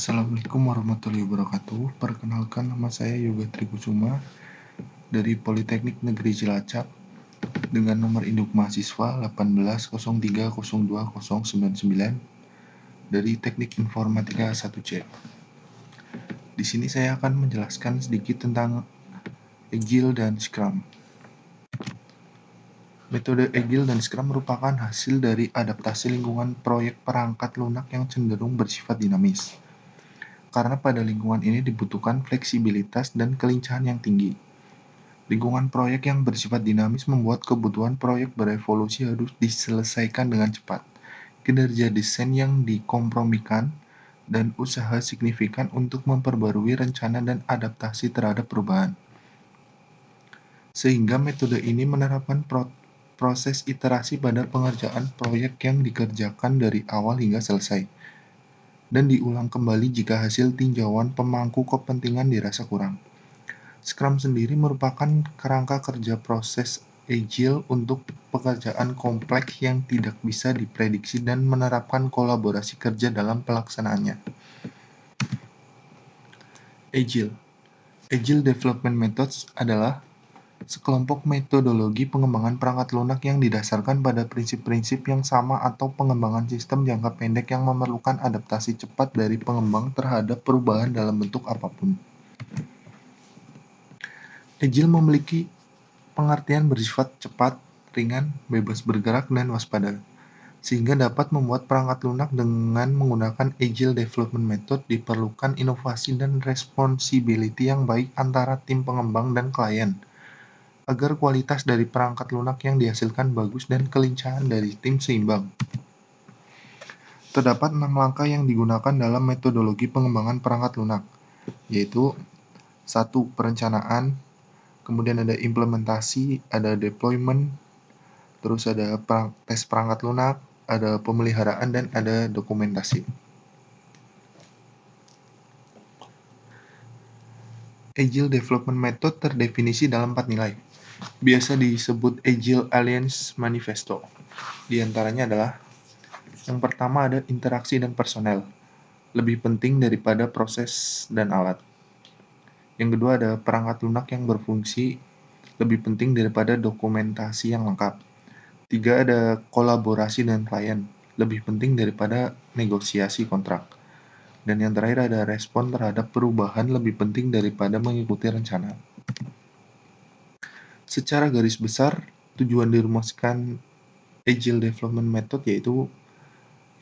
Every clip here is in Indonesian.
Assalamualaikum warahmatullahi wabarakatuh. Perkenalkan, nama saya Yoga Trikusuma dari Politeknik Negeri Cilacap dengan nomor induk mahasiswa 18030299 dari Teknik Informatika 1C. Di sini saya akan menjelaskan sedikit tentang Agile dan Scrum. Metode Agile dan Scrum merupakan hasil dari adaptasi lingkungan proyek perangkat lunak yang cenderung bersifat dinamis. Karena pada lingkungan ini dibutuhkan fleksibilitas dan kelincahan yang tinggi. Lingkungan proyek yang bersifat dinamis membuat kebutuhan proyek berevolusi harus diselesaikan dengan cepat. Kinerja desain yang dikompromikan dan usaha signifikan untuk memperbarui rencana dan adaptasi terhadap perubahan. Sehingga metode ini menerapkan proses iterasi pada pengerjaan proyek yang dikerjakan dari awal hingga selesai, dan diulang kembali jika hasil tinjauan pemangku kepentingan dirasa kurang. Scrum sendiri merupakan kerangka kerja proses Agile untuk pekerjaan kompleks yang tidak bisa diprediksi dan menerapkan kolaborasi kerja dalam pelaksanaannya. Agile Development Methods adalah sekelompok metodologi pengembangan perangkat lunak yang didasarkan pada prinsip-prinsip yang sama atau pengembangan sistem jangka pendek yang memerlukan adaptasi cepat dari pengembang terhadap perubahan dalam bentuk apapun. Agile memiliki pengertian bersifat cepat, ringan, bebas bergerak, dan waspada, sehingga dapat membuat perangkat lunak. Dengan menggunakan Agile Development Method diperlukan inovasi dan responsibility yang baik antara tim pengembang dan klien, agar kualitas dari perangkat lunak yang dihasilkan bagus dan kelincahan dari tim seimbang. Terdapat 6 langkah yang digunakan dalam metodologi pengembangan perangkat lunak, yaitu 1. Perencanaan, kemudian ada implementasi, ada deployment, terus ada tes perangkat lunak, ada pemeliharaan, dan ada dokumentasi. Agile Development Method terdefinisi dalam 4 nilai. Biasa disebut Agile Alliance Manifesto. Di antaranya adalah yang pertama ada interaksi dan personel, lebih penting daripada proses dan alat. Yang kedua ada perangkat lunak yang berfungsi, lebih penting daripada dokumentasi yang lengkap. 3 ada kolaborasi dengan klien, lebih penting daripada negosiasi kontrak. Dan yang terakhir ada respon terhadap perubahan, lebih penting daripada mengikuti rencana. Secara garis besar, tujuan dirumuskan Agile Development Method yaitu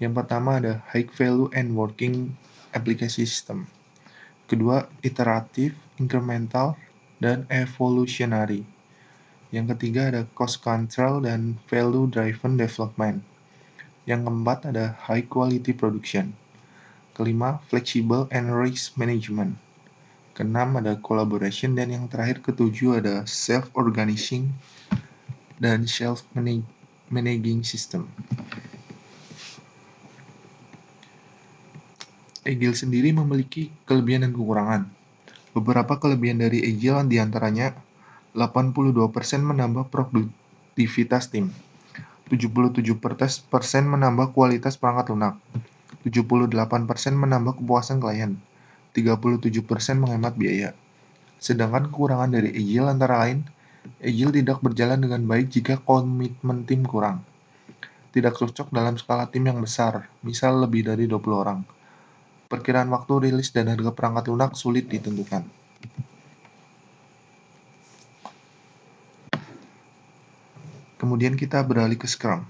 yang pertama ada High Value and Working Application System. Kedua, iteratif, incremental, dan evolutionary. Yang ketiga ada Cost Control dan Value Driven Development. Yang keempat ada High Quality Production. Kelima, Flexible and Risk Management. Keenam ada Collaboration, dan yang terakhir ketujuh ada Self-Organizing dan Self-Managing System. Agile sendiri memiliki kelebihan dan kekurangan. Beberapa kelebihan dari Agile diantaranya 82% menambah produktivitas tim, 77% menambah kualitas perangkat lunak, 78% menambah kepuasan klien, 37% menghemat biaya. Sedangkan kekurangan dari Agile antara lain, Agile tidak berjalan dengan baik jika komitmen tim kurang, tidak cocok dalam skala tim yang besar, misal lebih dari 20 orang. Perkiraan waktu rilis dan harga perangkat lunak sulit ditentukan. Kemudian kita beralih ke Scrum.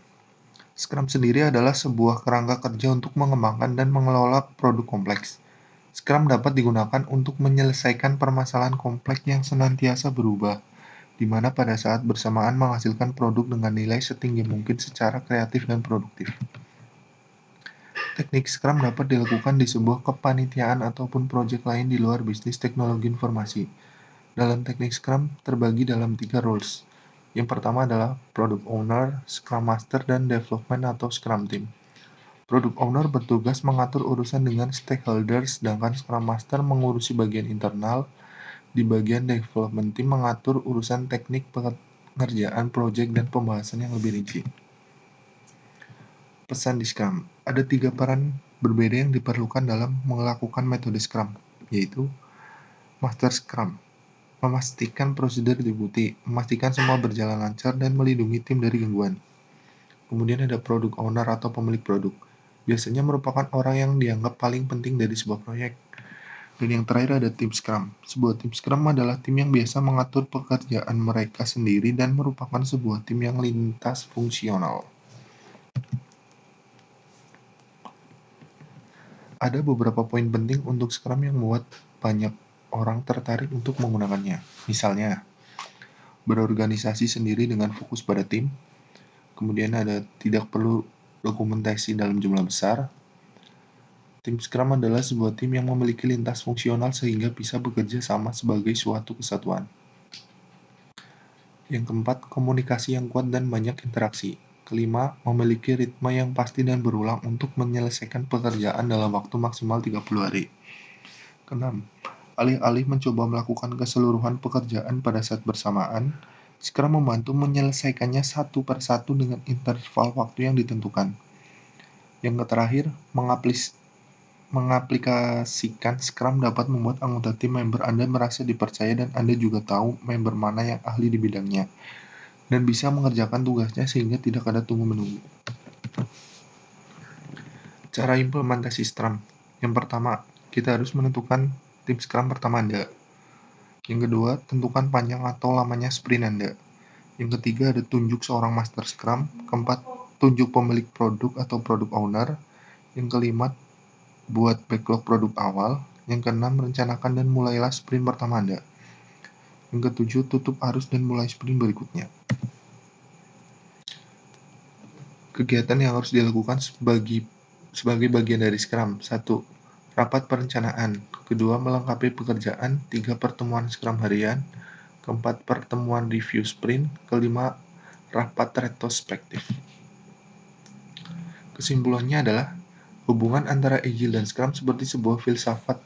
Scrum sendiri adalah sebuah kerangka kerja untuk mengembangkan dan mengelola produk kompleks. Scrum dapat digunakan untuk menyelesaikan permasalahan kompleks yang senantiasa berubah, di mana pada saat bersamaan menghasilkan produk dengan nilai setinggi mungkin secara kreatif dan produktif. Teknik Scrum dapat dilakukan di sebuah kepanitiaan ataupun proyek lain di luar bisnis teknologi informasi. Dalam teknik Scrum terbagi dalam 3 roles. Yang pertama adalah Product Owner, Scrum Master, dan Development atau Scrum Team. Product Owner bertugas mengatur urusan dengan stakeholders, sedangkan Scrum Master mengurusi bagian internal. Di bagian Development Team mengatur urusan teknik pengerjaan proyek dan pembahasan yang lebih rinci. Pesan di Scrum, ada 3 peran berbeda yang diperlukan dalam melakukan metode Scrum, yaitu Master Scrum, memastikan prosedur diikuti, memastikan semua berjalan lancar, dan melindungi tim dari gangguan. Kemudian ada Product Owner atau pemilik produk, biasanya merupakan orang yang dianggap paling penting dari sebuah proyek. Dan yang terakhir ada tim Scrum. Sebuah tim Scrum adalah tim yang biasa mengatur pekerjaan mereka sendiri dan merupakan sebuah tim yang lintas fungsional. Ada beberapa poin penting untuk Scrum yang membuat banyak orang tertarik untuk menggunakannya. Misalnya, berorganisasi sendiri dengan fokus pada tim. Kemudian ada tidak perlu dokumentasi dalam jumlah besar. Tim Scrum adalah sebuah tim yang memiliki lintas fungsional sehingga bisa bekerja sama sebagai suatu kesatuan. Yang keempat, komunikasi yang kuat dan banyak interaksi. Kelima, memiliki ritme yang pasti dan berulang untuk menyelesaikan pekerjaan dalam waktu maksimal 30 hari. Keenam, alih-alih mencoba melakukan keseluruhan pekerjaan pada saat bersamaan, Scrum membantu menyelesaikannya satu per satu dengan interval waktu yang ditentukan. Yang terakhir, mengaplikasikan Scrum dapat membuat anggota tim member Anda merasa dipercaya dan Anda juga tahu member mana yang ahli di bidangnya, dan bisa mengerjakan tugasnya sehingga tidak ada tunggu-menunggu. Cara implementasi Scrum. Yang pertama, kita harus menentukan tim Scrum pertama Anda. Yang kedua, tentukan panjang atau lamanya sprint Anda. Yang ketiga, ada tunjuk seorang master Scrum. Keempat, tunjuk pemilik produk atau product owner. Yang kelima, buat backlog produk awal. Yang keenam, rencanakan dan mulailah sprint pertama Anda. Yang ketujuh, tutup arus dan mulai sprint berikutnya. Kegiatan yang harus dilakukan sebagai bagian dari Scrum. 1. Rapat perencanaan. Kedua, melengkapi pekerjaan. 3. Pertemuan Scrum harian. Keempat, pertemuan review sprint. Kelima, rapat retrospektif. Kesimpulannya adalah, hubungan antara Agile dan Scrum seperti sebuah filsafat.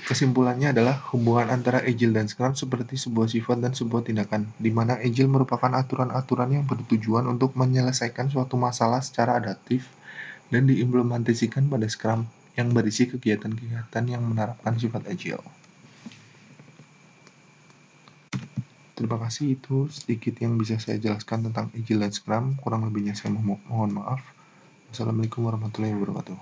Kesimpulannya adalah, hubungan antara Agile dan Scrum seperti sebuah sifat dan sebuah tindakan, di mana Agile merupakan aturan-aturan yang bertujuan untuk menyelesaikan suatu masalah secara adaptif dan diimplementasikan pada Scrum yang berisi kegiatan-kegiatan yang menerapkan sifat Agile. Terima kasih, itu sedikit yang bisa saya jelaskan tentang Agile dan Scrum. Kurang lebihnya saya mohon maaf. Wassalamualaikum warahmatullahi wabarakatuh.